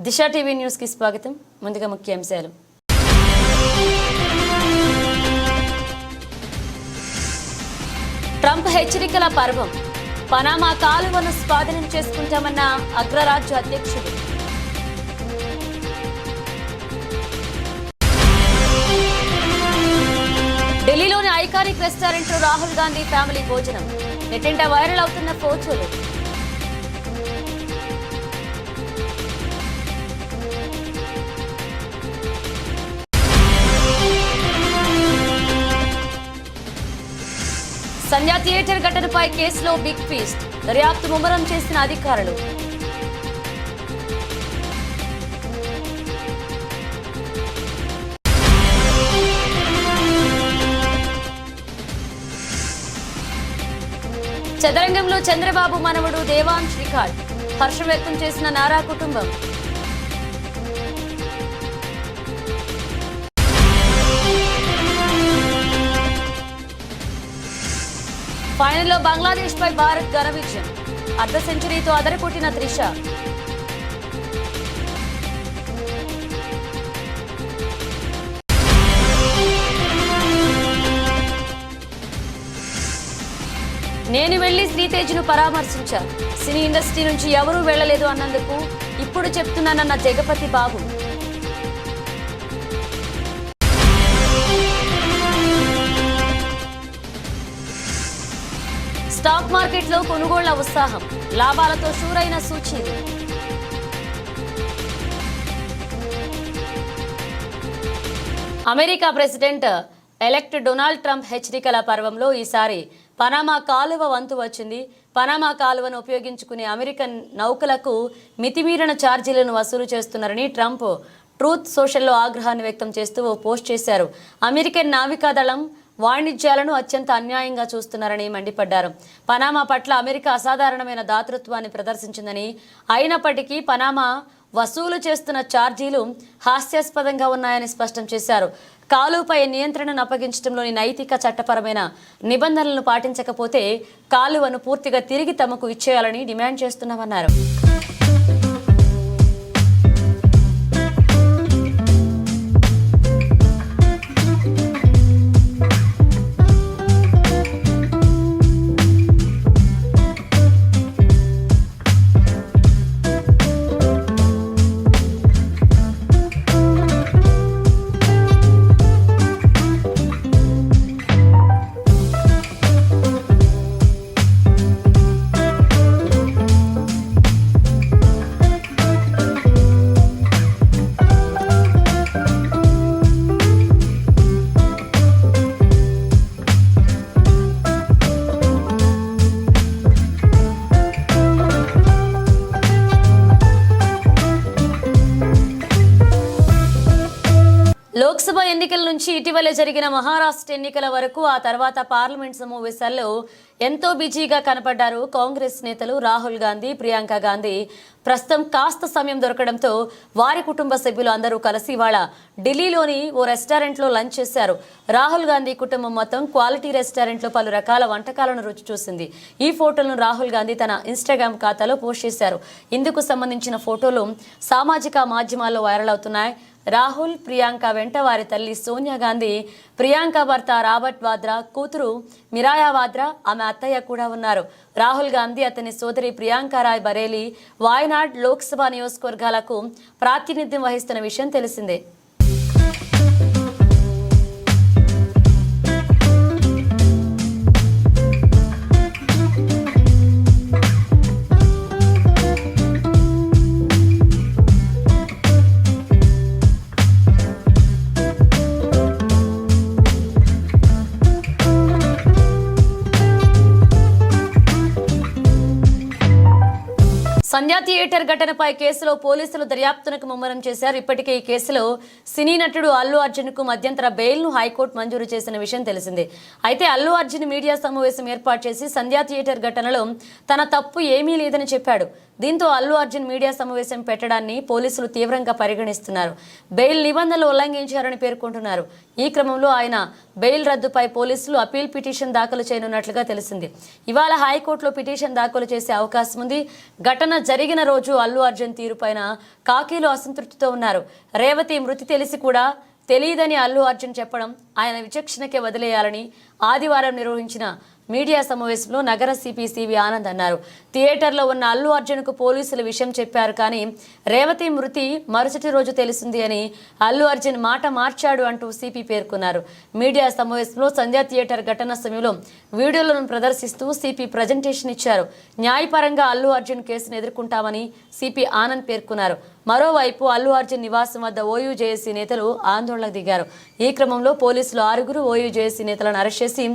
దిశ TV news కి స్వాగతం. ముందుగా ముఖ్యాంశాలు. ట్రంప్ హెచ్చరికల పర్వం. పనామా కాలువను స్వాధీనం చేసుకుంటామన్న అగ్రరాజ్య అధ్యక్షుడు. ఢిల్లీలోని ఐకానిక్ రెస్టారెంట్ లో రాహుల్ గాంధీ ఫ్యామిలీ భోజనం. నెట్టింట వైరల్ అవుతున్న ఫోటోలు. సంధ్యా థియేటర్ ఘటనపై కేసులో బిగ్ ట్విస్ట్. దర్యాప్తు ముమ్మరం చేసిన అధికారులు. చదరంగంలో చంద్రబాబు మనవడు దేవాంశ్ రికార్డ్. హర్షం వ్యక్తం చేసిన నారా కుటుంబం. ఫైనల్లో బంగ్లాదేశ్ పై భారత్ ఘన విజయం. అర్ధ సెంచరీతో అదరకొట్టిన త్రిష. నేను వెళ్లి శ్రీతేజ్ను పరామర్శించా. సినీ ఇండస్ట్రీ నుంచి ఎవరూ వెళ్లలేదు అన్నందుకు ఇప్పుడు చెప్తున్నానన్న జగపతి బాబు. స్టాక్ మార్కెట్లో కొనుగోళ్ల ఉత్సాహం. లాభాలతో షూరైన సూచీలు. America president elect Donald Trump హెచ్చరికల పర్వంలో ఈసారి పనామా కాలువ వంతు వచ్చింది. పనామా కాలువను ఉపయోగించుకునే అమెరికన్ నౌకలకు మితిమీరిన ఛార్జీలను వసూలు చేస్తున్నారని ట్రంప్ ట్రూత్ సోషల్లో ఆగ్రహాన్ని వ్యక్తం చేస్తూ ఓ పోస్ట్ చేశారు. అమెరికన్ నావికాదళం వాణిజ్యాలను అత్యంత అన్యాయంగా చూస్తున్నారని మండిపడ్డారు. పనామా పట్ల అమెరికా అసాధారణమైన దాతృత్వాన్ని ప్రదర్శించిందని, అయినప్పటికీ పనామా వసూలు చేస్తున్న ఛార్జీలు హాస్యాస్పదంగా ఉన్నాయని స్పష్టం చేశారు. కాలువపై నియంత్రణను అప్పగించడంలోని నైతిక చట్టపరమైన నిబంధనలను పాటించకపోతే కాలువను పూర్తిగా తిరిగి తమకు ఇచ్చేయాలని డిమాండ్ చేస్తున్నామన్నారు. లోక్సభ ఎన్నికల నుంచి ఇటీవలే జరిగిన మహారాష్ట్ర ఎన్నికల వరకు, ఆ తర్వాత పార్లమెంట్ సమావేశాల్లో ఎంతో బిజీగా కనపడ్డారు కాంగ్రెస్ నేతలు రాహుల్ గాంధీ, ప్రియాంక గాంధీ. ప్రస్తుతం కాస్త సమయం దొరకడంతో వారి కుటుంబ సభ్యులు అందరూ కలిసి ఇవాళ ఢిల్లీలోని ఓ రెస్టారెంట్లో లంచ్ చేశారు. రాహుల్ గాంధీ కుటుంబం మొత్తం క్వాలిటీ రెస్టారెంట్లో పలు రకాల వంటకాలను రుచి చూసింది. ఈ ఫోటోలను రాహుల్ గాంధీ తన ఇన్స్టాగ్రామ్ ఖాతాలో పోస్ట్ చేశారు. ఇందుకు సంబంధించిన ఫోటోలు సామాజిక మాధ్యమాల్లో వైరల్ అవుతున్నాయి. రాహుల్, ప్రియాంక వెంట వారి తల్లి సోనియా గాంధీ, ప్రియాంక భర్త రాబర్ట్ వాద్రా, కూతురు మిరాయా వాద్రా, ఆమె అత్తయ్య కూడా ఉన్నారు. రాహుల్ గాంధీ అతని సోదరి ప్రియాంక రాయ్ బరేలీ, వాయనాడ్ లోక్సభ నియోజకవర్గాలకు ప్రాతినిధ్యం వహిస్తున్న విషయం తెలిసిందే. సంధ్యా థియేటర్ ఘటనపై కేసులో పోలీసులు దర్యాప్తునకు ముమ్మరం చేశారు. ఇప్పటికే ఈ కేసులో సినీ నటుడు అల్లు అర్జున్ కు మధ్యంతర బెయిల్ను హైకోర్టు మంజూరు చేసిన విషయం తెలిసిందే. అయితే అల్లు అర్జున్ మీడియా సమావేశం ఏర్పాటు చేసి సంధ్యా థియేటర్ ఘటనలో తన తప్పు ఏమీ లేదని చెప్పాడు. దీంతో అల్లు అర్జున్ మీడియా సమావేశం పెట్టడాన్ని పోలీసులు తీవ్రంగా పరిగణిస్తున్నారు. బెయిల్ నిబంధనలు ఉల్లంఘించారని పేర్కొంటున్నారు. ఈ క్రమంలో ఆయన బెయిల్ రద్దుపై పోలీసులు అపీల్ పిటిషన్ దాఖలు చేయనున్నట్లుగా తెలిసింది. ఇవాళ హైకోర్టులో పిటిషన్ దాఖలు చేసే అవకాశం ఉంది. ఘటన జరిగిన రోజు అల్లు అర్జున్ తీరుపైన కాకీలు అసంతృప్తితో ఉన్నారు. రేవతి మృతి తెలిసి కూడా తెలియదని అల్లు అర్జున్ చెప్పడం ఆయన విచక్షణకే వదిలేయాలని ఆదివారం నిర్వహించిన మీడియా సమావేశంలో నగర సిపి సివి ఆనంద్ అన్నారు. థియేటర్లో ఉన్న అల్లు అర్జున్కు పోలీసులు విషయం చెప్పారు, కానీ రేవతి మృతి మరుసటి రోజు తెలిసింది అని అల్లు అర్జున్ మాట మార్చాడు అంటూ సిపి పేర్కొన్నారు. మీడియా సమావేశంలో సంధ్యా థియేటర్ ఘటన సమయంలో వీడియోలను ప్రదర్శిస్తూ సిపి ప్రజెంటేషన్ ఇచ్చారు. న్యాయపరంగా అల్లు అర్జున్ కేసును ఎదుర్కొంటామని సిపి ఆనంద్ పేర్కొన్నారు. మరోవైపు అల్లు అర్జున్ నివాసం వద్ద ఓయూ జేఏసీ నేతలు ఆందోళనకు దిగారు. ఈ క్రమంలో పోలీసులు 6 ఓయూ జేఏసీ నేతలను అరెస్ట్ చేసి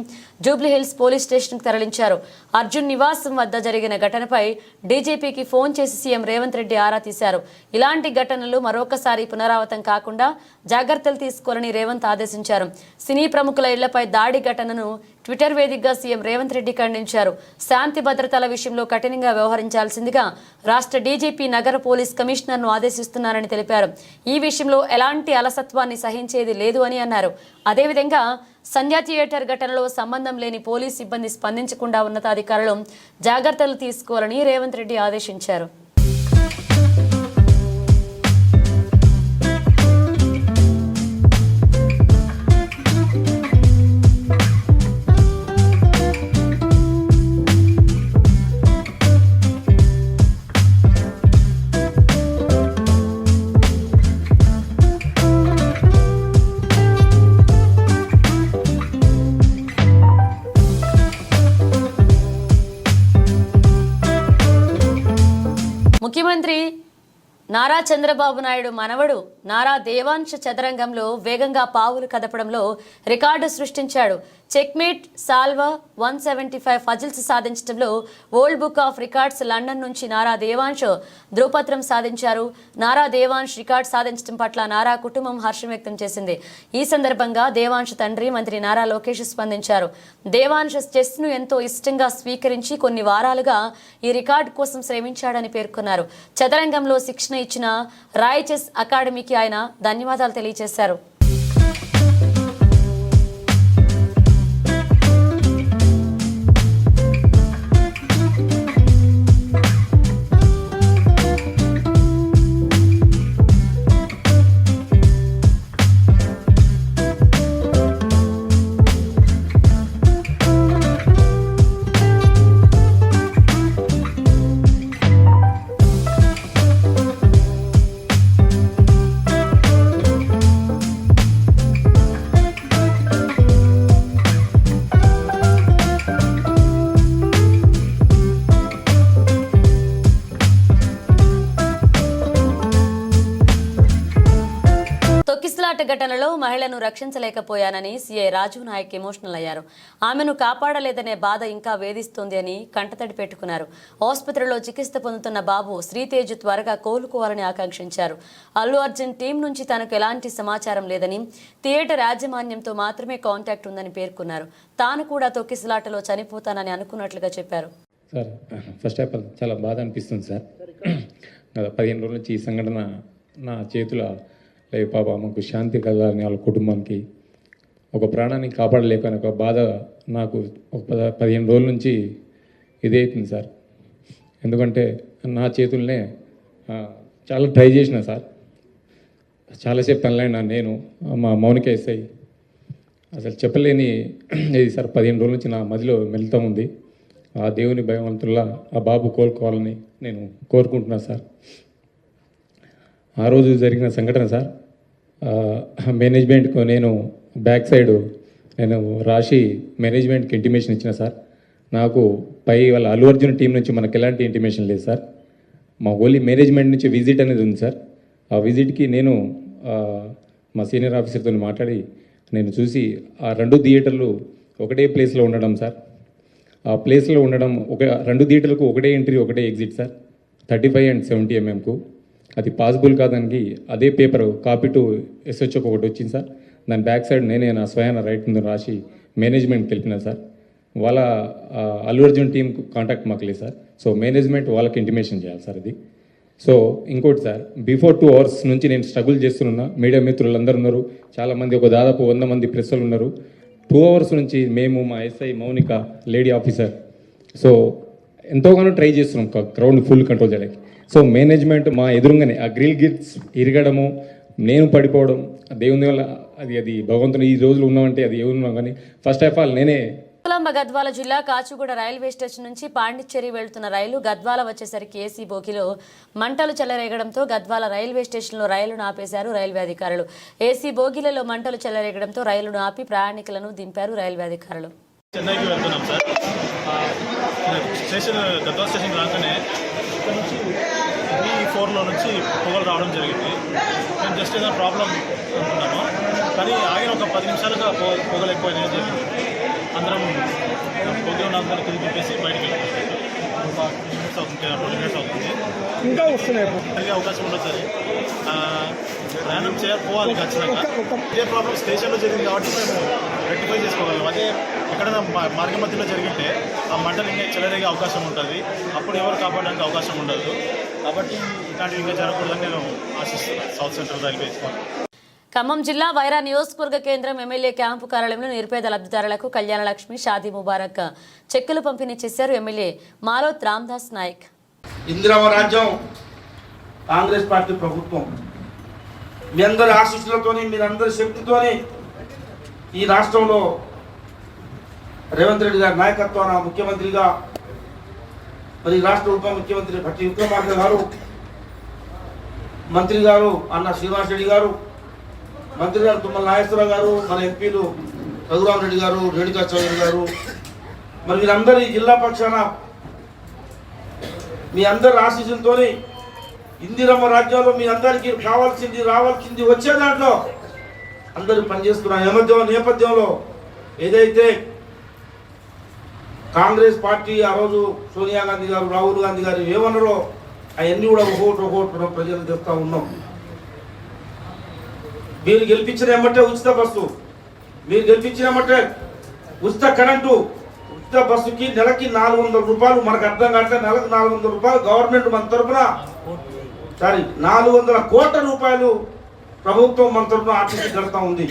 జూబ్లీహిల్స్ పోలీస్ స్టేషన్కు తరలించారు. అర్జున్ నివాసం వద్ద జరిగిన ఘటనపై డీజీపీకి ఫోన్ చేసి సీఎం రేవంత్ రెడ్డి ఆరా తీశారు. ఇలాంటి ఘటనలు మరొకసారి పునరావృతం కాకుండా జాగ్రత్తలు తీసుకోవాలని రేవంత్ ఆదేశించారు. సినీ ప్రముఖుల ఇళ్లపై దాడి ఘటనను ట్విట్టర్ వేదికగా సీఎం రేవంత్ రెడ్డి ఖండించారు. శాంతి భద్రతల విషయంలో కఠినంగా వ్యవహరించాల్సిందిగా రాష్ట్ర డీజీపీ నగర పోలీస్ కమిషనర్ను ఆదేశిస్తున్నారని తెలిపారు. ఈ విషయంలో ఎలాంటి అలసత్వాన్ని సహించేది లేదు అని అన్నారు. అదేవిధంగా సంధ్యా థియేటర్ ఘటనలో సంబంధం లేని పోలీస్ సిబ్బంది స్పందించకుండా ఉన్నతాధికారులు జాగ్రత్తలు తీసుకోవాలని రేవంత్ రెడ్డి ఆదేశించారు. ముఖ్యమంత్రి నారా చంద్రబాబు నాయుడు మనవడు నారా దేవాంశ్ చదరంగంలో వేగంగా పావులు కదపడంలో రికార్డు సృష్టించాడు. చెక్మేట్ సాల్వా 175 ఫజిల్స్ సాధించడంలో world book of records London నుంచి నారా దేవాంశ్ ధృవపత్రం సాధించారు. నారా దేవాంశ్ రికార్డు సాధించడం పట్ల నారా కుటుంబం హర్షం వ్యక్తం చేసింది. ఈ సందర్భంగా దేవాంశ్ తండ్రి మంత్రి నారా లోకేష్ స్పందించారు. దేవాంశ్ చెస్ను ఎంతో ఇష్టంగా స్వీకరించి కొన్ని వారాలుగా ఈ రికార్డు కోసం శ్రమించాడని పేర్కొన్నారు. చదరంగంలో శిక్షణ ఇచ్చిన రాయ్ చెస్ అకాడమీకి ఆయన ధన్యవాదాలు తెలియజేశారు. తొక్కిసలాట ఘటనలో మహిళను రక్షించలేకపోయానని సీఐ రాజు నాయక్ ఎమోషనల్ అయ్యారు. ఆమెను కాపాడలేదనే బాధ ఇంకా వేధిస్తోంది అని కంటతడి పెట్టుకున్నారు. ఆసుపత్రిలో చికిత్స పొందుతున్న బాబు శ్రీతేజ్ త్వరగా కోలుకోవాలని ఆకాంక్షించారు. అల్లు అర్జున్ టీం నుంచి తనకు ఎలాంటి సమాచారం లేదని, థియేటర్ యాజమాన్యంతో మాత్రమే కాంటాక్ట్ ఉందని పేర్కొన్నారు. తాను కూడా తొక్కిసలాటలో చనిపోతానని అనుకున్నట్లుగా చెప్పారు. సార్, ఫస్ట్ ఆఫ్ ఆల్ చాలా బాధ అనిపిస్తుంది సార్. 15 రోజుల నుంచి ఈ సంఘటన నా చేతుల లేదు పాప, మాకు శాంతి కలగాలని వాళ్ళ కుటుంబానికి ఒక ప్రాణాన్ని కాపాడలేకని ఒక బాధ నాకు ఒక 15 రోజుల నుంచి ఇదే అవుతుంది సార్. ఎందుకంటే నా చేతుల్నే చాలా ట్రై చేసిన సార్, చాలాసేపు తనలైనా నేను మా మౌనిక ఎస్ఐ అసలు చెప్పలేని ఇది సార్. 15 రోజుల నుంచి నా మదిలో మెలుతా ఉంది. ఆ దేవుని భగవంతుల్లా ఆ బాబు కోలుకోవాలని నేను కోరుకుంటున్నాను సార్. ఆ రోజు జరిగిన సంఘటన సార్, మేనేజ్మెంట్కు నేను బ్యాక్ సైడ్ నేను రాసి మేనేజ్మెంట్కి ఇంటిమేషన్ ఇచ్చిన సార్. నాకు పై వాళ్ళ అల్లు అర్జున్ టీం నుంచి మనకు ఎలాంటి ఇంటిమేషన్ లేదు సార్. మా ఓన్లీ మేనేజ్మెంట్ నుంచి విజిట్ అనేది ఉంది సార్. ఆ విజిట్కి నేను మా సీనియర్ ఆఫీసర్తో మాట్లాడి నేను చూసి ఆ 2 థియేటర్లు ఒకటే ప్లేస్లో ఉండడం సార్. ఆ ప్లేస్లో ఉండడం 2 థియేటర్లకు ఒకటే ఎంట్రీ ఒకటే ఎగ్జిట్ సార్. 35 and 70 mm అది పాసిబుల్ కాదానికి అదే పేపర్ కాపీ టు SHOకి ఒకటి వచ్చింది సార్. దాని బ్యాక్ సైడ్ నేనే నా స్వయాన రైట్ ముందు రాసి మేనేజ్మెంట్కి వెళ్ళినా సార్. వాళ్ళ అల్లు అర్జున్ టీం కాంటాక్ట్ మాకు లేదు సార్. సో మేనేజ్మెంట్ వాళ్ళకి ఇంటిమేషన్ చేయాలి సార్ ఇది. సో ఇంకోటి సార్, బిఫోర్ 2 hours నుంచి నేను స్ట్రగుల్ చేస్తున్నా. మీడియా మిత్రులు అందరూ ఉన్నారు, చాలామంది, ఒక దాదాపు 100 మంది ప్రెస్సులు ఉన్నారు. 2 hours నుంచి మేము, మా SI Mounika lady officer, so ఎంతోగానో ట్రై చేస్తున్నాం క్రౌడ్ ఫుల్ కంట్రోల్ చేయడానికి. సో మేనేజ్మెంట్ మా ఎదురుగానే ఆ గ్రిల్ గిట్స్ ఇరగడము, నేను పడిపోవడం, దేవుని వల్ల అది భగవంతుని ఈ రోజులు ఉన్నామంటే అది ఏమున్నాం. కానీ ఫస్ట్ ఆఫ్ ఆల్ నేనే గద్వాల జిల్లా కాచిగూడ రైల్వే స్టేషన్ నుంచి పాండిచ్చేరి వెళ్తున్న రైలు గద్వాల వచ్చేసరికి ఏసీ బోగిలో మంటలు చెలరేగడంతో గద్వాల రైల్వే స్టేషన్లో రైలును ఆపేశారు రైల్వే అధికారులు. ఏసీ బోగిలలో మంటలు చెలరేగడంతో రైలును ఆపి ప్రయాణికులను దింపారు రైల్వే అధికారులు. చెన్నైకి వెళ్తున్నాం సార్. స్టేషన్ గద్వాల స్టేషన్ రాగానే ఇక్కడ నుంచి B4లో నుంచి పొగలు రావడం జరిగింది. మేము జస్ట్ ఏదైనా ప్రాబ్లం అనుకున్నాము, కానీ ఆగిన ఒక 10 నిమిషాలుగా పొగలు ఎక్కువైనాయి. అందరం పొగలు ఉన్నందరూ తిరిగి తిప్పేసి బయటకు వెళ్ళిపోతాం. ఒక 20 minutes అవుతుంది, 20 minutes అవుతుంది. ఇంకా వస్తున్నాయి కలిగే అవకాశం ఉండదు సార్. ప్రయాణం పోవాలి ఖచ్చితంగా. ఇదే ప్రాబ్లం స్టేషన్లో జరిగింది కాబట్టి మేము రెక్టిఫై చేసుకోగలం. అదే ఎక్కడైనా మార్గ మధ్యలో జరిగితే ఆ మంటలు ఇంకా చెలరేగే అవకాశం ఉంటుంది. అప్పుడు ఎవరు కాపాడడానికి అవకాశం ఉండదు. కాబట్టి ఇలాంటివి ఇంకా జరగకూడదని నేను ఆశిస్తున్నాను. South central railway. ఖమ్మం జిల్లా వైరా నియోజకవర్గ కేంద్రం ఎమ్మెల్యే క్యాంపు కార్యాలయంలో నిరుపేద లబ్ధిదారులకు కళ్యాణ లక్ష్మి, షాదీ ముబారక్ చెక్కులు పంపిణీ చేశారు ఎమ్మెల్యే మాలోత్ రామ్దాస్ నాయక్. ఇందిరమ్మ రాజ్యం, కాంగ్రెస్ పార్టీ ప్రభుత్వం, మీ అందరి ఆశీస్సులతోని, మీరందరి శక్తితోని ఈ రాష్ట్రంలో రేవంత్ రెడ్డి గారి నాయకత్వాన ముఖ్యమంత్రిగా, మరి రాష్ట్ర ఉప ముఖ్యమంత్రి భట్టి విక్రమార్క గారు, మంత్రి గారు అన్న శ్రీనివాస్ రెడ్డి గారు, మంత్రి గారు తుమ్మల నాగేశ్వరరావు గారు, మన ఎంపీలు రఘురామ్ రెడ్డి గారు, రేణుకా చౌదరి గారు, మరి వీరందరి జిల్లా పక్షాన మీ అందరి ఆశీస్సులతో ఇందిరమ్మ రాజ్యంలో మీ అందరికీ కావాల్సింది, రావాల్సింది వచ్చే దాంట్లో అందరూ పనిచేస్తున్న నేపథ్యంలో ఏదైతే కాంగ్రెస్ పార్టీ ఆ రోజు సోనియా గాంధీ గారు, రాహుల్ గాంధీ గారు ఏమన్నారో అవన్నీ కూడా ఒక్కొక్కటి ప్రజలు చెప్తా ఉన్నాం. మీరు గెలిపించిన ఏమంటే ఉచిత బస్సు, మీరు గెలిపించిన ఏమంటే ఉచిత కరెంటు, ఉచిత బస్సుకి నెలకి 400 రూపాయలు. మనకు అర్థం కావట్లే, నెలకు 400 రూపాయలు గవర్నమెంట్ మన తరఫున 400 కోట్ల రూపాయలు ప్రభుత్వం మన తరఫున ఆర్టీసీ కడతా ఉంది.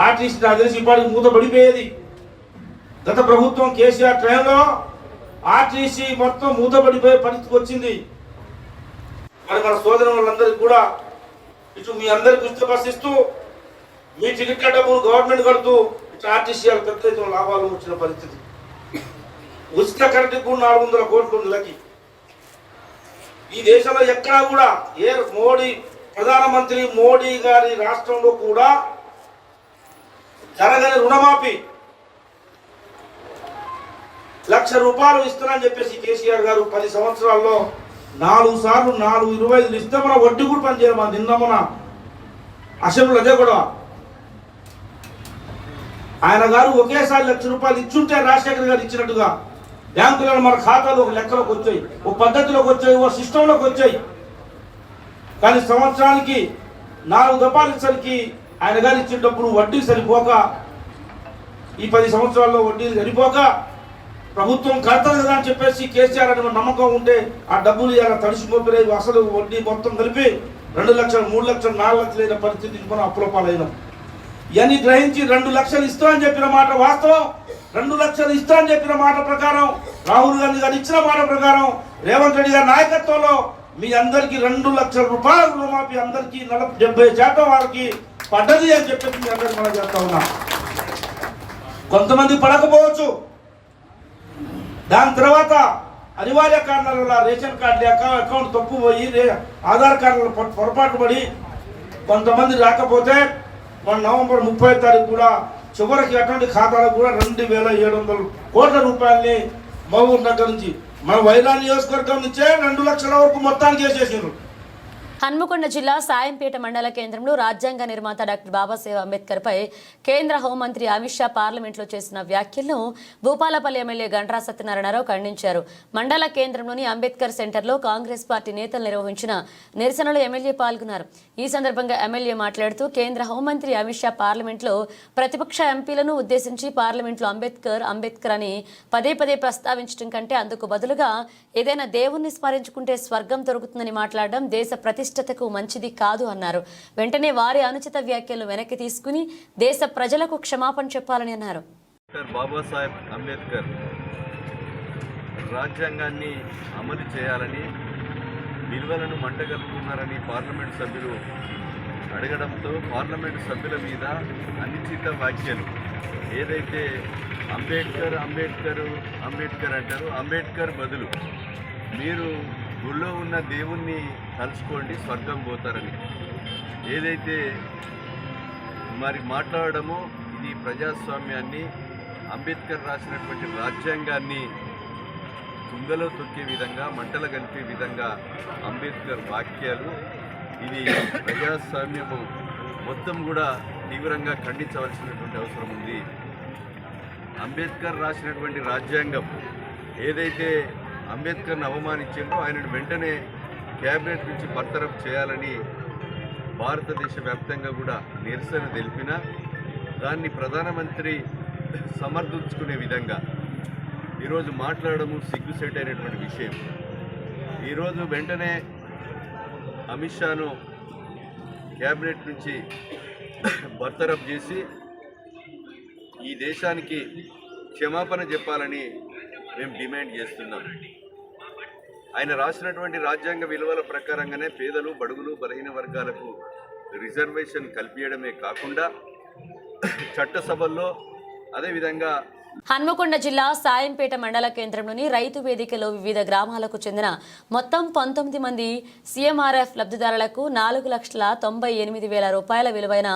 ఆర్టీసీ నాకు తెలిసి ఇప్పటికి మూతపడిపోయేది. గత ప్రభుత్వం కేసీఆర్ టైంలో ఆర్టీసీ మొత్తం మూతపడిపోయే పరిస్థితికి వచ్చింది. మరి మన సోదరు వాళ్ళందరికీ కూడా ఇటు మీ అందరికి ఉచిత బస్సు ఇస్తూ, మీ టికెట్ల డబ్బులు గవర్నమెంట్ కడుతూ, ఇటు ఆర్టీసీ పెద్ద ఎత్తున లాభాలు వచ్చిన పరిస్థితి. ఉచిత కరెంటుకు 400 కోట్లు నెలకి. ఈ దేశంలో ఎక్కడా కూడా ప్రధానమంత్రి మోడీ గారి రాష్ట్రంలో కూడా జరగని రుణమాఫీ 1,00,000 రూపాయలు ఇస్తానని చెప్పేసి కేసీఆర్ గారు 10 సంవత్సరాల్లో 4 సార్లు 4.25 ఇస్తే మన వడ్డీ కూడా పనిచేయాలి. మన నిన్న మన అసెంబ్లీ అదే కూడా ఆయన గారు ఒకేసారి 1,00,000 రూపాయలు ఇచ్చుంటే రాజశేఖర్ గారు ఇచ్చినట్టుగా బ్యాంకులలో మన ఖాతాలు ఒక లెక్కలోకి వచ్చాయి, ఒక పద్ధతిలోకి వచ్చాయి, ఒక సిస్టంలోకి వచ్చాయి. కానీ సంవత్సరానికి 4 దఫాలు ఇచ్చరికి ఆయన గారు ఇచ్చిన డబ్బులు వడ్డీ సరిపోక, ఈ 10 సంవత్సరాల్లో వడ్డీ సరిపోక ప్రభుత్వం కడతది కదా అని చెప్పేసి కేసీఆర్ అని నమ్మకం ఉంటే ఆ డబ్బులు ఇలా తడిసిపోయి అసలు వడ్డీ మొత్తం కలిపి 2 లక్షలు, 3 లక్షలు, 4 లక్షలు అయిన పరిస్థితి మనం అప్పుల పాలైనాం. ఇవన్నీ గ్రహించి 2 లక్షలు ఇస్తామని చెప్పిన మాట వాస్తవం. 2 లక్షలు ఇస్తామని చెప్పిన మాట ప్రకారం, రాహుల్ గాంధీ గారు ఇచ్చిన మాట ప్రకారం, రేవంత్ రెడ్డి గారి నాయకత్వంలో మీ అందరికీ 2 లక్షల రూపాయల రుణమాఫీ అందరికీ 70% వారికి పడ్డది అని చెప్పేసి మీ అందరికీ మనం చేస్తా ఉన్నాం. కొంతమంది పడకపోవచ్చు. దాని తర్వాత అనివార్య కారణాల వల్ల రేషన్ కార్డు లేక, అకౌంట్ తప్పు పోయి, ఆధార్ కార్డుల పొరపాటు పడి కొంతమంది రాకపోతే మన నవంబర్ 30వ తారీఖు కూడా చివరికి అటువంటి ఖాతాలకు కూడా 2,700 కోట్ల రూపాయలని మహబూబ్ నగర్ నుంచి, మన వైరా నియోజకవర్గం నుంచే 2 లక్షల వరకు మొత్తానికి వేసేసారు. హన్మకొండ జిల్లా సాయంపేట మండల కేంద్రంలో రాజ్యాంగ నిర్మాత డాక్టర్ బాబాసాహెబ్ అంబేద్కర్ పై కేంద్ర హోంమంత్రి అమిత్ షా పార్లమెంట్లో చేసిన వ్యాఖ్యలను భూపాలపల్లి ఎమ్మెల్యే గంట్రా సత్యనారాయణరావు ఖండించారు. మండల కేంద్రంలోని అంబేద్కర్ సెంటర్లో కాంగ్రెస్ పార్టీ నేతలు నిర్వహించిన నిరసనలో ఎమ్మెల్యే పాల్గొన్నారు. ఈ సందర్భంగా ఎమ్మెల్యే మాట్లాడుతూ కేంద్ర హోంమంత్రి అమిత్ షా పార్లమెంట్లో ప్రతిపక్ష ఎంపీలను ఉద్దేశించి పార్లమెంట్లో అంబేద్కర్ అని పదే పదే ప్రస్తావించడం కంటే అందుకు బదులుగా ఏదైనా దేవుణ్ణి స్మరించుకుంటే స్వర్గం దొరుకుతుందని మాట్లాడడం దేశ ప్రతిష్టతకు మంచిది కాదు అన్నారు. వెంటనే వారి అనుచిత వ్యాఖ్యలను వెనక్కి తీసుకుని దేశ ప్రజలకు క్షమాపణ చెప్పాలని అన్నారు. బాబాసాహెబ్ అంబేద్కర్ రాజ్యాంగాన్ని అమలు చేయాలని విలువలను మంటగలుపుతున్నారని పార్లమెంట్ సభ్యులు అడగడంతో పార్లమెంట్ సభ్యుల మీద అనుచిత వ్యాఖ్యలు ఏదైతే అంబేద్కర్ అంటారు, అంబేద్కర్ బదులు మీరు గుళ్ళో ఉన్న దేవుణ్ణి తలుచుకోండి స్వర్గం పోతారని ఏదైతే మరి మాట్లాడడమో ఇది ప్రజాస్వామ్యాన్ని, అంబేద్కర్ రాసినటువంటి రాజ్యాంగాన్ని తుంగలో తొక్కే విధంగా, మంటలు కలిపే విధంగా అంబేద్కర్ వాక్యాలు. ఇది ప్రజాస్వామ్యము మొత్తం కూడా తీవ్రంగా ఖండించవలసినటువంటి అవసరం ఉంది. అంబేద్కర్ రాసినటువంటి రాజ్యాంగం ఏదైతే అంబేద్కర్ను అవమానించిందో ఆయనను వెంటనే క్యాబినెట్ నుంచి బర్తరఫ్ చేయాలని భారతదేశ వ్యాప్తంగా కూడా నిరసన తెలిపిన దాన్ని ప్రధానమంత్రి సమర్థించుకునే విధంగా ఈరోజు మాట్లాడము సిగ్గుసేట్ అయినటువంటి విషయం. ఈరోజు వెంటనే అమిత్ షాను క్యాబినెట్ నుంచి బర్తరఫ్ చేసి ఈ దేశానికి క్షమాపణ చెప్పాలని మేము డిమాండ్ చేస్తున్నాం. ఆయన రాసినటువంటి రాజ్యాంగ విలువల ప్రకారంగానే పేదలు, బడుగులు, బలహీన వర్గాలకు రిజర్వేషన్ కల్పించడమే కాకుండా చట్టసభల్లో అదేవిధంగా హన్మకొండ జిల్లా సాయంపేట మండల కేంద్రంలోని రైతు వేదికలో వివిధ గ్రామాలకు చెందిన మొత్తం 19 మంది సీఎంఆర్ఎఫ్ లబ్ధిదారులకు 4,98,000 రూపాయల విలువైన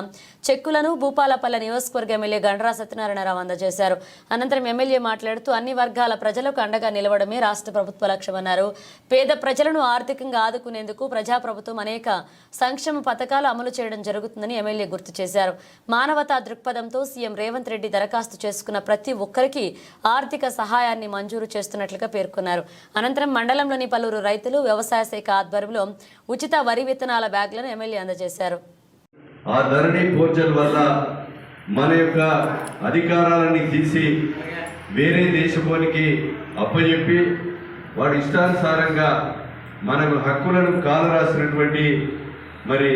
చెక్కులను భూపాలపల్లి నియోజకవర్గ ఎమ్మెల్యే గండ్రా సత్యనారాయణరావు అందజేశారు. అనంతరం ఎమ్మెల్యే మాట్లాడుతూ అన్ని వర్గాల ప్రజలకు అండగా నిలవడమే రాష్ట్ర ప్రభుత్వ లక్ష్యమన్నారు. పేద ప్రజలను ఆర్థికంగా ఆదుకునేందుకు ప్రజాప్రభుత్వం అనేక సంక్షేమ పథకాలు అమలు చేయడం జరుగుతుందని ఎమ్మెల్యే గుర్తు చేశారు. మానవతా దృక్పథంతో సీఎం రేవంత్ రెడ్డి దరఖాస్తు చేసుకున్న ప్రతి ఒక్కరికి ఆర్థిక సహాయాన్ని మంజూరు చేస్తున్నట్లుగా పేర్కొన్నారు. అనంతరం మండలంలోని పలువురు రైతులు వ్యవసాయ శాఖ ఆధ్వర్యంలో ఉచిత వరి విత్తనాల బ్యాగులను ఎమ్మెల్యే అందజేశారు. ఆ ధరణి పోర్టల్ వల్ల మన యొక్క అధికారాలని తీసి వేరే దేశపోనికి అప్పచెప్పి వాడి ఇష్టానుసారంగా మనకు హక్కులను కాలరాసినటువంటి మరి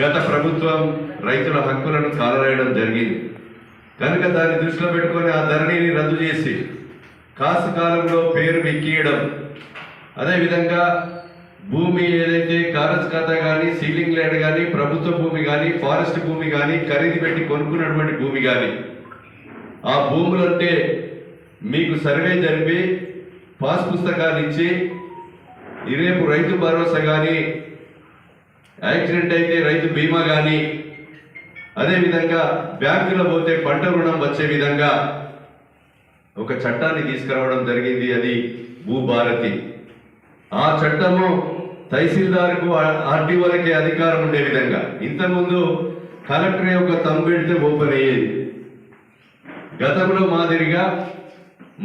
గత ప్రభుత్వం రైతుల హక్కులను కాలరాయడం జరిగింది. కనుక దాన్ని దృష్టిలో పెట్టుకొని ఆ ధరణిని రద్దు చేసి కాసు కాలంలో పేరు ఎక్కియడం, అదేవిధంగా భూమి ఏదైతే కారజ్ ఖాతా కానీ, సీలింగ్ ల్యాండ్ కానీ, ప్రభుత్వ భూమి కానీ, ఫారెస్ట్ భూమి కానీ, ఖరీదు పెట్టి కొనుక్కున్నటువంటి భూమి కానీ ఆ భూములంటే మీకు సర్వే జరిపి పాస్ పుస్తకాలు ఇచ్చి రేపు రైతు భరోసా కానీ, యాక్సిడెంట్ అయితే రైతు బీమా కానీ, అదేవిధంగా బ్యాంకులో పోతే పంట రుణం వచ్చే విధంగా ఒక చట్టాన్ని తీసుకురావడం జరిగింది. అది భూభారతి. ఆ చట్టము తహసీల్దార్కు ఆర్డీఓలకే అధికారం ఉండే విధంగా, ఇంతకుముందు కలెక్టర్ యొక్క తంబు పెడితే ఓపెన్ అయ్యేది. గతంలో మాదిరిగా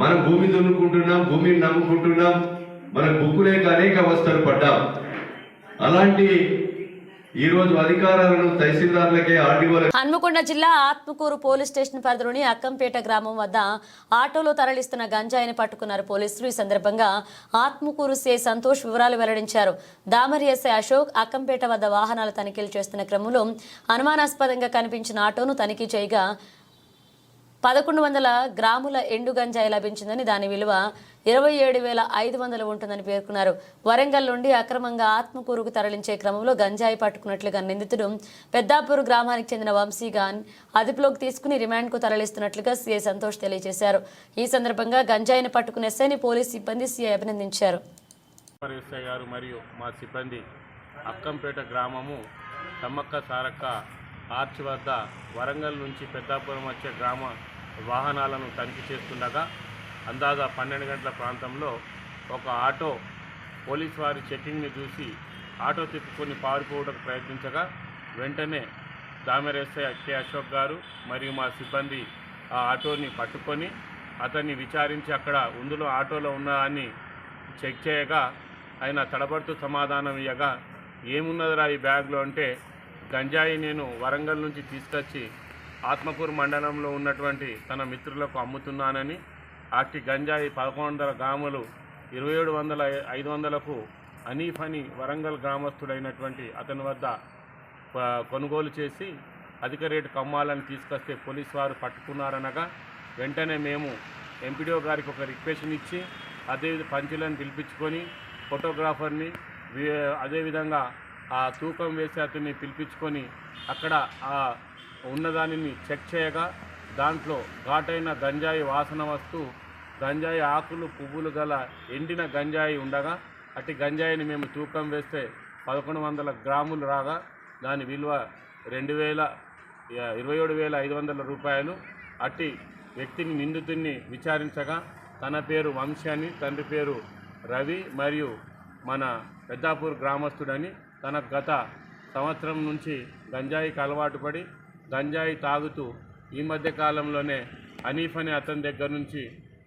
మనం భూమి దున్నుకుంటున్నాం, భూమిని నమ్ముకుంటున్నాం, మనకు బుక్కులేక అనేక అవస్థలు పడ్డాం. అలాంటి ఈరోజు అధికారాలను తహసీల్దార్లకే, ఆర్డీఓలకే. హన్మకొండ జిల్లా ఆత్మకూరు పోలీస్ స్టేషన్ పరిధిలోని అక్కంపేట గ్రామం వద్ద ఆటోలో తరలిస్తున్న గంజాయిని పట్టుకున్నారు పోలీసులు. ఈ సందర్భంగా ఆత్మకూరు సే సంతోష్ వివరాలు వెల్లడించారు. దామరి ఎస్ఐ అశోక్ అక్కంపేట వద్ద వాహనాల తనిఖీలు చేస్తున్న క్రమంలో అనుమానాస్పదంగా కనిపించిన ఆటోను తనిఖీ చేయగా 1,100 గ్రాముల ఎండు గంజాయి లభించిందని, దాని విలువ 27,500 ఉంటుందని పేర్కొన్నారు. వరంగల్ నుండి అక్రమంగా ఆత్మకూరుకు తరలించే క్రమంలో గంజాయి పట్టుకున్నట్లుగా నిందితుడు పెద్దాపూర్ గ్రామానికి చెందిన వంశీగాన్ అదుపులోకి తీసుకుని రిమాండ్కు తరలిస్తున్నట్లుగా సీఐ సంతోష్ తెలియజేశారు. ఈ సందర్భంగా గంజాయిని పట్టుకున్న ఎస్ఐని పోలీస్ సిబ్బంది సీఐ అభినందించారు. ఎస్ఐ గారు మరియు మా సిబ్బంది అక్కంపేట గ్రామము తమ్మక్క సారక్క ఆర్చ్ వద్ద వరంగల్ నుంచి పెద్దాపురం వచ్చే గ్రామ వాహనాలను తనిఖీ చేస్తుండగా అందాజా 12 గంటల ప్రాంతంలో ఒక ఆటో పోలీస్ వారి చెకింగ్ని చూసి ఆటో తిప్పుకొని పారిపోవడానికి ప్రయత్నించగా వెంటనే దామెర ఎస్ఐ కె అశోక్ గారు మరియు మా సిబ్బంది ఆ ఆటోని పట్టుకొని అతన్ని విచారించి అక్కడ అందులో ఆటోలో ఉన్నదాన్ని చెక్ చేయగా ఆయన తడబడుతూ సమాధానం ఇవ్వగా ఏమున్నదిరా ఈ బ్యాగ్లో అంటే గంజాయి నేను వరంగల్ నుంచి తీసుకొచ్చి ఆత్మకూరు మండలంలో ఉన్నటువంటి తన మిత్రులకు అమ్ముతున్నానని అట్టి గంజాయి 1100 గ్రాములు 2700-500కు అనీఫ్ అని వరంగల్ గ్రామస్తుడైనటువంటి అతని వద్ద కొనుగోలు చేసి అధిక రేటుకు అమ్మాలని తీసుకొస్తే పోలీసు వారు పట్టుకున్నారనగా వెంటనే మేము ఎంపీడీఓ గారికి ఒక రిక్వెషన్ ఇచ్చి అదే పంచులను పిలిపించుకొని ఫోటోగ్రాఫర్ని అదేవిధంగా ఆ తూకం వేసి అతన్ని పిలిపించుకొని అక్కడ ఆ ఉన్నదానిని చెక్ చేయగా దాంట్లో ఘాటైన గంజాయి వాసన వస్తూ గంజాయి ఆకులు పువ్వులు గల ఎండిన గంజాయి ఉండగా అట్టి గంజాయిని మేము తూకం వేస్తే 1100 గ్రాములు రాగా దాని విలువ 27,500 రూపాయలు. అట్టి వ్యక్తిని నిందితుడిని విచారించగా తన పేరు వంశీ అని, తండ్రి పేరు రవి మరియు మన పెద్దాపూర్ గ్రామస్తుడని, తన గత సంవత్సరం నుంచి గంజాయికి అలవాటు పడి గంజాయి తాగుతూ ఈ మధ్య కాలంలోనే అనీఫ్ అని అతని దగ్గర నుంచి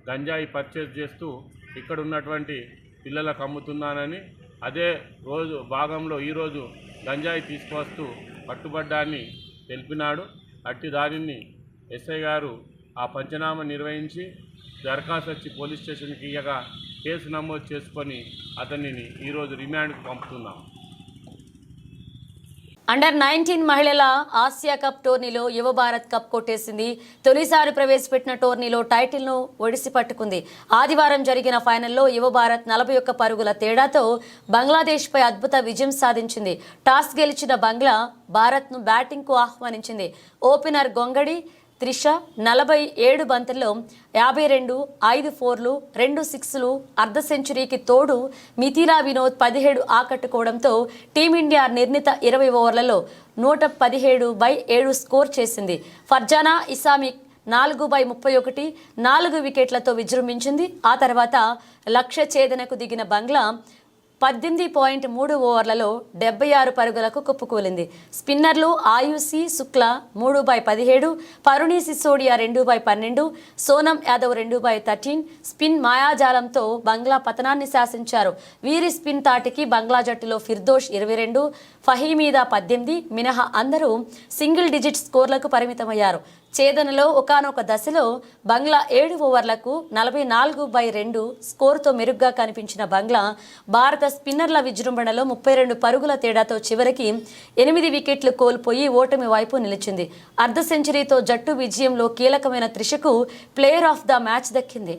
గంజాయి పర్చేజ్ చేస్తూ ఇక్కడ ఉన్నటువంటి పిల్లలకు అమ్ముతున్నానని, అదే రోజు భాగంలో ఈరోజు గంజాయి తీసుకువస్తూ పట్టుబడ్డాన్ని తెలిపినాడు. అట్టి దానిని ఎస్ఐ గారు ఆ పంచనామా నిర్వహించి దరఖాస్తు వచ్చి పోలీస్ స్టేషన్కి ఇయ్యగా కేసు నమోదు చేసుకొని అతనిని ఈరోజు రిమాండ్కు పంపుతున్నాం. అండర్-19 మహిళల ఆసియా కప్ టోర్నీలో యువ భారత్ కప్ కొట్టేసింది. తొలిసారి ప్రవేశపెట్టిన టోర్నీలో టైటిల్ను ఒడిసి పట్టుకుంది. ఆదివారం జరిగిన ఫైనల్లో యువ భారత్ 41 పరుగుల తేడాతో బంగ్లాదేశ్పై అద్భుత విజయం సాధించింది. టాస్ గెలిచిన బంగ్లా భారత్ను బ్యాటింగ్కు ఆహ్వానించింది. ఓపెనర్ గొంగడి త్రిష 47 బంతుల్లో 52, 5 4లు, 2 6లు, అర్ధ సెంచరీకి తోడు మిథిలా వినోద్ 17 ఆకట్టుకోవడంతో టీమిండియా నిర్ణీత 20 ఓవర్లలో 117/7 స్కోర్ చేసింది. ఫర్జానా ఇస్లామిక్ 4/31 4 వికెట్లతో విజృంభించింది. ఆ తర్వాత లక్ష్య ఛేదనకు దిగిన బంగ్లా 18.3 ఓవర్లలో 76 పరుగులకు కుప్పకూలింది. స్పిన్నర్లు ఆయుషి శుక్లా 3/17, పరుణి సిసోడియా 2/12, సోనం యాదవ్ 2/13 స్పిన్ మాయాజాలంతో బంగ్లా పతనాన్ని శాసించారు. వీరి స్పిన్ తాటికి బంగ్లా జట్టులో ఫిర్దోష్ 22, ఫహీమీదా 18 మినహా అందరూ సింగిల్ డిజిట్ స్కోర్లకు పరిమితమయ్యారు. ఛేదనలో ఒకానొక దశలో బంగ్లా 7 ఓవర్లకు 44/2 స్కోరుతో మెరుగ్గా కనిపించిన బంగ్లా భారత స్పిన్నర్ల విజృంభణలో 32 పరుగుల తేడాతో చివరికి 8 వికెట్లు కోల్పోయి ఓటమి వైపు నిలిచింది. అర్ధ సెంచరీతో జట్టు విజయంలో కీలకమైన త్రిషకు ప్లేయర్ ఆఫ్ ద మ్యాచ్ దక్కింది.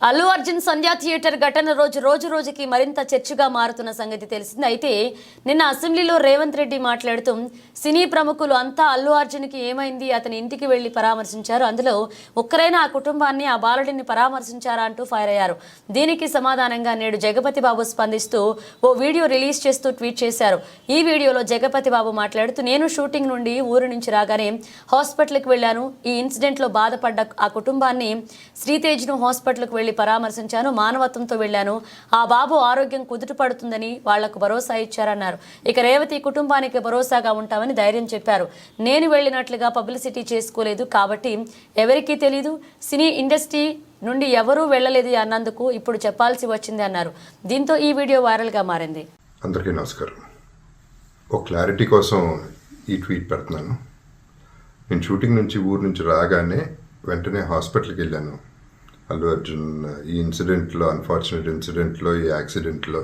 అల్లు అర్జున్ సంధ్యా థియేటర్ ఘటన రోజుకి మరింత చర్చగా మారుతున్న సంగతి తెలిసింది. అయితే నిన్న అసెంబ్లీలో రేవంత్ రెడ్డి మాట్లాడుతూ సినీ ప్రముఖులు అంతా అల్లు అర్జున్కి ఏమైంది, అతని ఇంటికి వెళ్లి పరామర్శించారు, అందులో ఒక్కరైనా ఆ కుటుంబాన్ని, ఆ బాలుడిని పరామర్శించారా అంటూ ఫైర్ అయ్యారు. దీనికి సమాధానంగా నేడు జగపతి బాబు స్పందిస్తూ ఓ వీడియో రిలీజ్ చేస్తూ ట్వీట్ చేశారు. ఈ వీడియోలో జగపతి బాబు మాట్లాడుతూ, నేను షూటింగ్ నుండి ఊరు నుంచి రాగానే హాస్పిటల్కి వెళ్ళాను. ఈ ఇన్సిడెంట్లో బాధపడ్డ ఆ కుటుంబాన్ని, శ్రీతేజ్ను హాస్పిటల్కి వెళ్లి పరామర్శించాను. మానవత్వంతో వెళ్లాను. ఆ బాబు ఆరోగ్యం కుదుటపడుతుందని వాళ్లకు భరోసా ఇచ్చారన్నారు. ఇక రేవతి కుటుంబానికి భరోసాగా ఉంటామని ధైర్యం చెప్పారు. నేను వెళ్ళినట్లుగా పబ్లిసిటీ చేసుకోలేదు కాబట్టి ఎవరికీ తెలీదు. సినీ ఇండస్ట్రీ నుండి ఎవరూ వెళ్ళలేదు అన్నందుకు ఇప్పుడు చెప్పాల్సి వచ్చింది అన్నారు. దీంతో ఈ వీడియో వైరల్గా మారింది. అందరికీ నమస్కారం. ఒక క్లారిటీ కోసం ఈ ట్వీట్ పెడుతున్నాను. నేను షూటింగ్ నుంచి ఊరు నుంచి రాగానే వెంటనే హాస్పిటల్కి వెళ్ళాను. అల్లు అర్జున్ ఈ ఇన్సిడెంట్లో, అన్ఫార్చునేట్ ఇన్సిడెంట్లో, ఈ యాక్సిడెంట్లో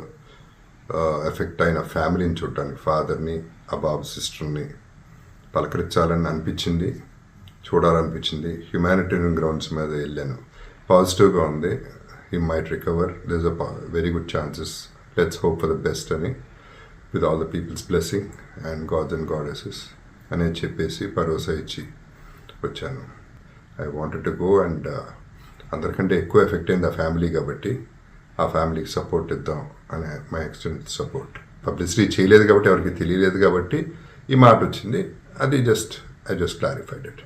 ఎఫెక్ట్ అయిన ఫ్యామిలీని చూడటానికి, ఫాదర్ని, ఆ బాబు సిస్టర్ని పలకరించాలని అనిపించింది, చూడాలనిపించింది. హ్యుమానిటేరియన్ గ్రౌండ్స్ మీద వెళ్ళాను. పాజిటివ్గా ఉంది. He might recover, there is a very good chances, let's hope for the best అని with all the peoples blessing and gods and goddesses అనేది చెప్పేసి భరోసా ఇచ్చి వచ్చాను. I wanted to go and అందరికంటే ఎక్కువ ఎఫెక్ట్ అయింది ఆ ఫ్యామిలీ కాబట్టి ఆ ఫ్యామిలీకి సపోర్ట్ ఇద్దాం అనే మై ఎక్స్టెంట్ సపోర్ట్. పబ్లిసిటీ చేయలేదు కాబట్టి ఎవరికి తెలియలేదు కాబట్టి ఈ మాట వచ్చింది. అది I just clarified it.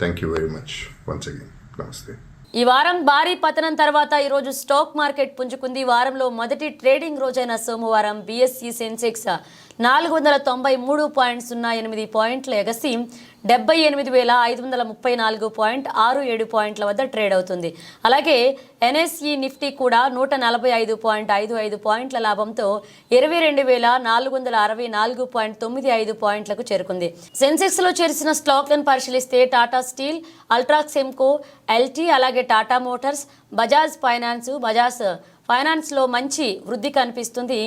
Thank you very much once again. నమస్తే. ఈ వారం భారీ పతనం తర్వాత ఈరోజు స్టాక్ మార్కెట్ పుంజుకుంది. వారంలో మొదటి ట్రేడింగ్ రోజైన సోమవారం BSE సెన్సెక్స్ 493.08 పాయింట్ల ఎగసి 78,534.67 పాయింట్ల వద్ద ట్రేడ్ అవుతుంది. అలాగే NSE నిఫ్టీ కూడా 145.55 పాయింట్ల లాభంతో 22,464.95 పాయింట్లకు చేరుకుంది. సెన్సెక్స్లో చేర్చిన స్టాక్లను పరిశీలిస్తే టాటా స్టీల్, అల్ట్రాక్స్ ఎంకో, LT, అలాగే టాటా మోటార్స్, బజాజ్ ఫైనాన్స్లో మంచి వృద్ధి కనిపిస్తుంది.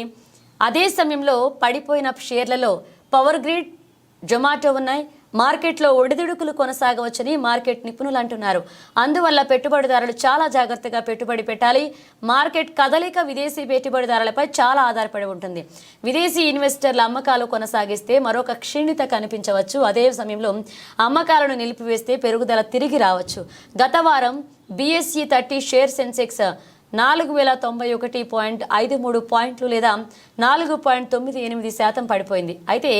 అదే సమయంలో పడిపోయిన షేర్లలో పవర్ గ్రిడ్, జొమాటో ఉన్నాయి. మార్కెట్లో ఒడిదుడుకులు కొనసాగవచ్చని మార్కెట్ నిపుణులు అంటున్నారు. అందువల్ల పెట్టుబడిదారులు చాలా జాగ్రత్తగా పెట్టుబడి పెట్టాలి. మార్కెట్ కదలిక విదేశీ పెట్టుబడిదారులపై చాలా ఆధారపడి ఉంటుంది. విదేశీ ఇన్వెస్టర్ల అమ్మకాలు కొనసాగిస్తే మరొక క్షీణత కనిపించవచ్చు. అదే సమయంలో అమ్మకాలను నిలిపివేస్తే పెరుగుదల తిరిగి రావచ్చు. గత వారం BSE 30 షేర్ సెన్సెక్స్ 4,091.53 పాయింట్లు లేదా 4.98% పడిపోయింది. అయితే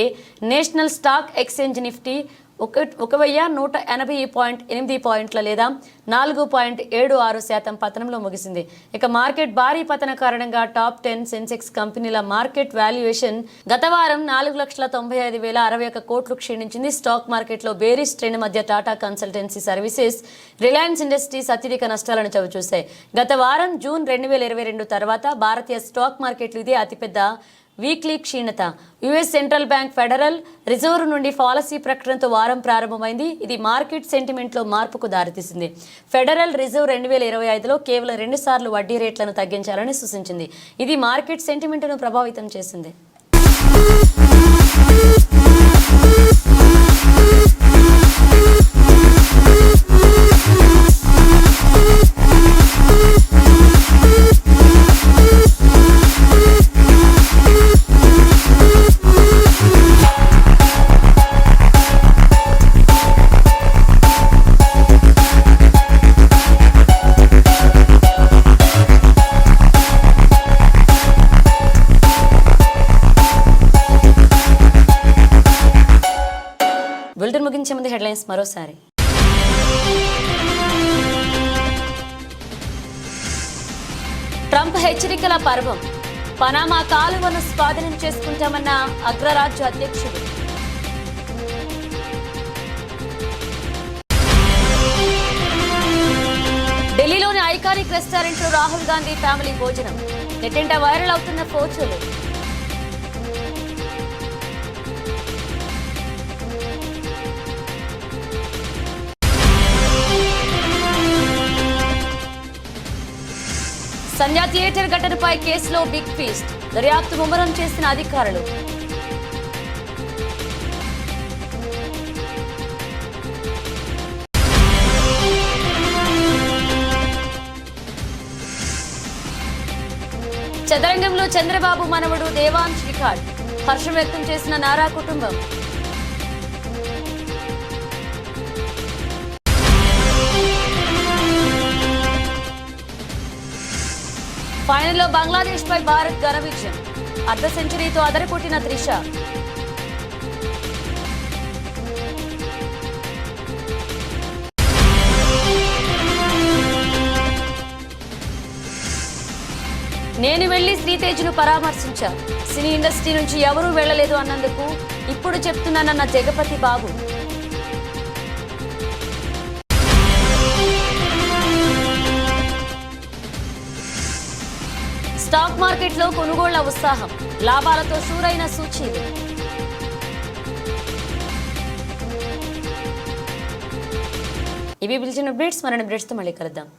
నేషనల్ స్టాక్ ఎక్స్చేంజ్ నిఫ్టీ 1,180.8 పాయింట్ల లేదా 4.76% పతనంలో ముగిసింది. ఇక మార్కెట్ భారీ పతన కారణంగా టాప్ 10 సెన్సెక్స్ కంపెనీల మార్కెట్ వాల్యుయేషన్ గత వారం 4,95,061 కోట్లు క్షీణించింది. స్టాక్ మార్కెట్లో బేరిష్ ట్రెండ్ మధ్య Tata consultancy services, Reliance industries అత్యధిక నష్టాలను చవిచూశాయి. గత వారం జూన్ 2022 తర్వాత భారతీయ స్టాక్ మార్కెట్లు ఇదే అతిపెద్ద వీక్లీ క్షీణత. US central bank federal reserve నుండి పాలసీ ప్రకటనతో వారం ప్రారంభమైంది. ఇది మార్కెట్ సెంటిమెంట్లో మార్పుకు దారితీసింది. ఫెడరల్ రిజర్వ్ 2025లో కేవలం 2 సార్లు వడ్డీ రేట్లను తగ్గించాలని సూచించింది. ఇది మార్కెట్ సెంటిమెంట్ను ప్రభావితం చేసింది. బులెటిన్ ముగించే ముందు హెడ్లైన్స్ మరోసారి. ట్రంప్ హెచ్చరికల పర్వం. పనామా కాలువను స్వాధీనం చేసుకుంటామన్న అగ్రరాజ్య అధ్యక్షుడు. ఢిల్లీలోని ఐకానిక్ రెస్టారెంట్లో రాహుల్ గాంధీ ఫ్యామిలీ భోజనం. నెట్టింట వైరల్ అవుతున్న ఫోటోలు. సంధ్యా థియేటర్ ఘటనపై కేసులో బిగ్ ఫీస్ట్. దర్యాప్తు ముమ్మరం చేసిన అధికారులు. చదరంగంలో చంద్రబాబు మనవడు దేవాంశ్ రికార్డ్. హర్షం వ్యక్తం చేసిన నారా కుటుంబం. ఫైనల్లో బంగ్లాదేశ్ పై భారత్ ఘన విజయం. అర్ధ సెంచరీతో అదరకొట్టిన త్రిష. నేను వెళ్లి శ్రీతేజ్ను పరామర్శించా. సినీ ఇండస్ట్రీ నుంచి ఎవరూ వెళ్లలేదు అన్నందుకు ఇప్పుడు చెప్తున్నానన్న జగపతి బాబు. స్టాక్ మార్కెట్లో కొనుగోళ్ల ఉత్సాహం. లాభాలతో షూరైన సూచీలు. ఇవి బులెటిన్ అప్డేట్స్. మరిన్ని అప్డేట్స్తో మళ్ళీ కలుద్దాం.